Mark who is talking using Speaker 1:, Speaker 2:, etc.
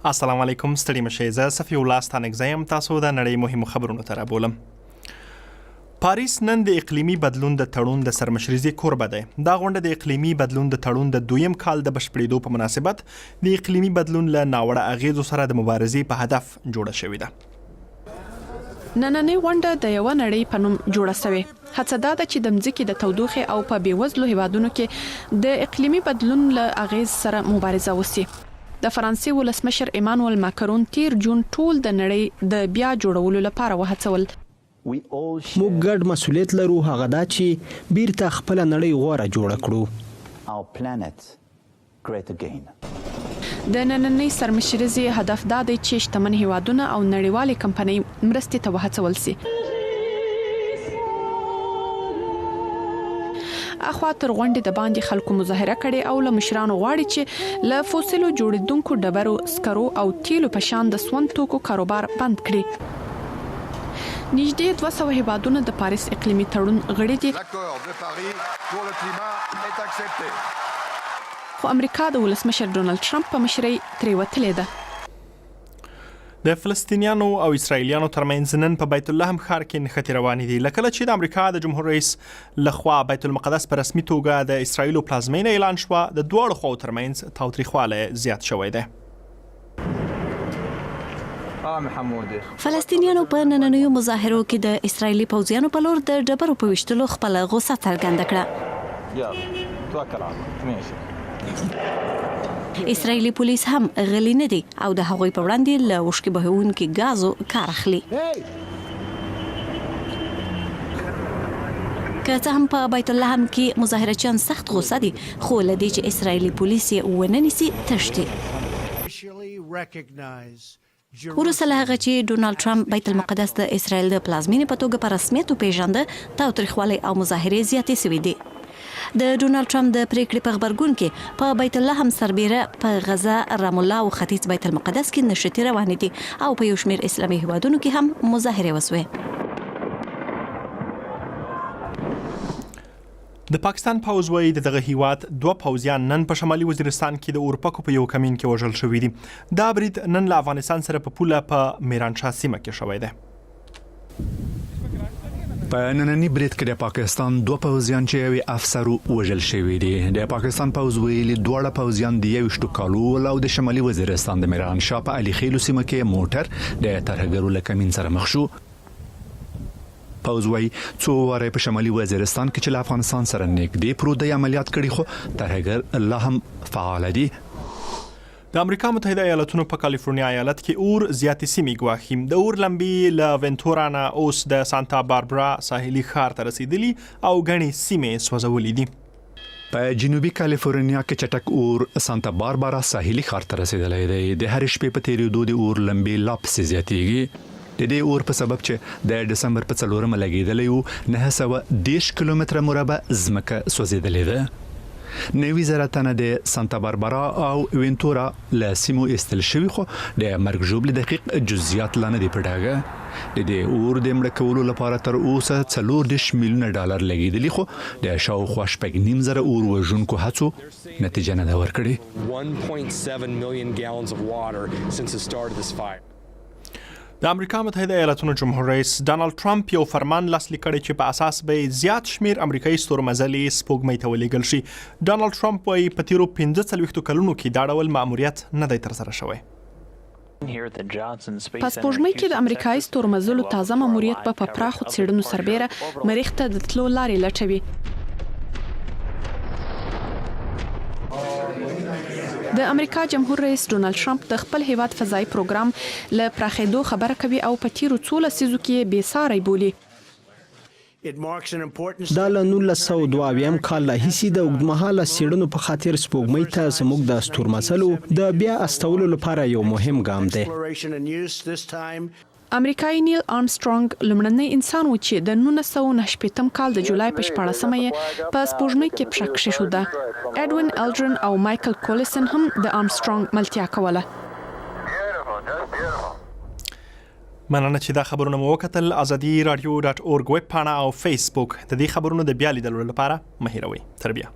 Speaker 1: السلام علیکم ستړي مشئ زه صفي الله ستانکزی یم تاسو د نړۍ مهمو خبرونو ته رابولم. پاریس نن د اقلیمي بدلون د تړون د سرمشریزې کوربه دی. دا غونډه د اقلیمي بدلون د تړون د دویم کال د بشپړېدو په مناسبت د اقلیمي بدلون له ناوړه اغیزو سره د مبارزې په هدف جوړه شوې ده.
Speaker 2: نننۍ غونډه د یو نړۍ په نوم جوړه شوې. هڅه دا ده چې د مځکې د تودوخې او په بیوزلو هیوادونو کې د اقلیمي بدلون له اغیز سره مبارزه وشي. د فرانسې ولسمشر ماکرون تیر جون ټول د نړۍ د بیا جوړولو لپاره وهڅول.
Speaker 3: موږ ګډ مسؤلیت لرو، هغه دا چې بیرته خپل نړۍ غوره جوړه کړو.
Speaker 2: د نننۍ سرمشریزې هدف دا دی چې شتمن هیوادونه او نړیوالې کمپنۍ مرستې ته وهڅول شي. اخوا تر غونډې د باندې خلکو مظاهره کړې او له مشرانو غواړي چې له فوسیلو جوړیدونکو ډبرو، سکرو او تیلو په شان د سون توکو کاروبار بند کړي. نږدې 200 هیوادونه د پاریس اقلیمي تړون غړي دي. خو امریکا د ولسمشر ډونالد ټرمپ په مشرۍ ترې وتلې ده.
Speaker 1: د فلسطینیانو او اسرایلیانو ترمنځ نن په بیت الحم ښار کې نښتې روانې دي. لکه چې د امریکا د جمهور رئیس لخوا بیت المقدس په رسمي توګه د اسرایلو پلازمینه اعلان شوه، د دواړو خواو ترمنځ تاوتریخوالی زیات شوی دی.
Speaker 4: فلسطینیانو په نننیو مظاهرو کې د اسرایلی پوځیانو په لور د ډبرو په ویشتلو خپل غوسه څرګنده کړه. اسرایلی پولیس هم غلی نه دي او د هغوی په وړاندې له اوښکې بهونکي ګازو کار اخلي. که څه هم په بیت اللحم کې مظاهرچیان سخت غوسه دي، خو له دې چې اسرایلی پولیس یې ونه نیسي تښتي. وروسته له هغه چې ډونالد ټرمپ بیت المقدس د اسرایل د پلازمینې په توګه په رسمیت وپېژانده، تاوتریخوالی او مظاهرې زیاتې شوې دي. د ډونالد ټرمپ د پریکړې په غبرګون کې په بیت اللحم سربیره په غزه، رام الله او ختیځ بیت المقدس کې نښتې روانې دي او په یو شمېر اسلامي هیوادونو کې هم مظاهرې وسوې.
Speaker 1: د پاکستان پوځ وایي د دغه هیواد 2 پوځیان نن په شمالي وزیرستان کې د اورپکو په یو کمین کې وژل شوي دي. دا برید نن له افغانستان سره په پوله په میرانشاه سیمه کې شوی دی.
Speaker 5: په نننی برید کې د پاکستان 2 پوځیان چې یو افسر وژل شوی دي. د پاکستان پوځ ویلي 2 پوځیان د 21 کالو او د شمالي وزیرستان د میرانشاه په علي خیلو سیمه کې موټر د ترهګرو له کمین سره مخ شو. پوځ وایي څو واره په شمالي وزیرستان کې چې له افغانستان سره نږدې پروت دی عملیات کړي، خو ترهګر الله هم فعال دي.
Speaker 1: د امریکا متحده ایالاتونو په کالیفورنیا ایالت کې اور زیاتې سیمې ګواښي. د اور لمبې له وینتورا نه اوس د سانتا باربرا ساحلي ښار ته رسیدلي او ګڼې سیمې سوځولې دي.
Speaker 5: په جنوبي کالیفورنیا کې چټک اور سانتا باربرا ساحلي ښار ته رسیدلی دی. د هر شپې په تیریدو د اور لمبې لا پسې زیاتېږي. د دې اور په سبب چې د دسمبر په 4 لګېدلی و 910 کیلومتره مربع ځمکه سوځېدلې ده. 90 زره تنه د سانتا باربرا او وینتورا له سیمو ایستل شوي، خو د مرګ ژوبلې دقیق جزئیات لا نه دي په ډاګه. د دې اور د مړه کولو لپاره تر اوسه 40 میلیونه ډالر لګېدلي، خو د شاوخوا 9.5 زره اور وژونکو هڅو نتیجه نه ده ورکړې.
Speaker 6: 1.7 million gallons of water since the start of this fire.
Speaker 1: د امریکا متحده ایالاتونو جمهور رئیس ډونالد ټرمپ یو فرمان لاسلیک کړی چې په اساس به زیات شمېر امریکايي ستورمځلي سپوږمۍ ته ولیږل شي. ډونالد ټرمپ وایي په تیرو 45 کلونو کې دا ډول ماموریت نه دی ترسره شوی.
Speaker 2: په سپوږمۍ کې د امریکايي ستورمځلو تازه ماموریت په پراخو څېړنو سربیره مریخ ته د تلو لارې لټوي. د امریکا جمهور رئیس ډونالد ټرمپ د خپل هیواد فضایي پروګرام له پراخېدو خبره کوي او په تیرو 2 لسیزو کې بې ساری بولي.
Speaker 3: دا له 1922 کال راهیسې د اوږدمهاله څېړنو په خاطر سپوږمۍ ته زموږ د ستورمځلو د بیا استولو لپاره یو مهم ګام دی.
Speaker 2: امریکايي نیل آرمسترونګ لومړنی انسان و چې د 1989 کال د جولای په 14مه یې په سپوږمۍ کې پښه کېښوده. اډوین الډرن او مایکل کولیسن هم د آرمسترونګ ملتیا کوله.
Speaker 1: مننه چې دا خبرونه مو وکتل. ازادي رادیو .org ویب پاڼه او فیسبوک د دې خبرونو د بیا لیدلو لپاره مه هیروئ. تر بیا.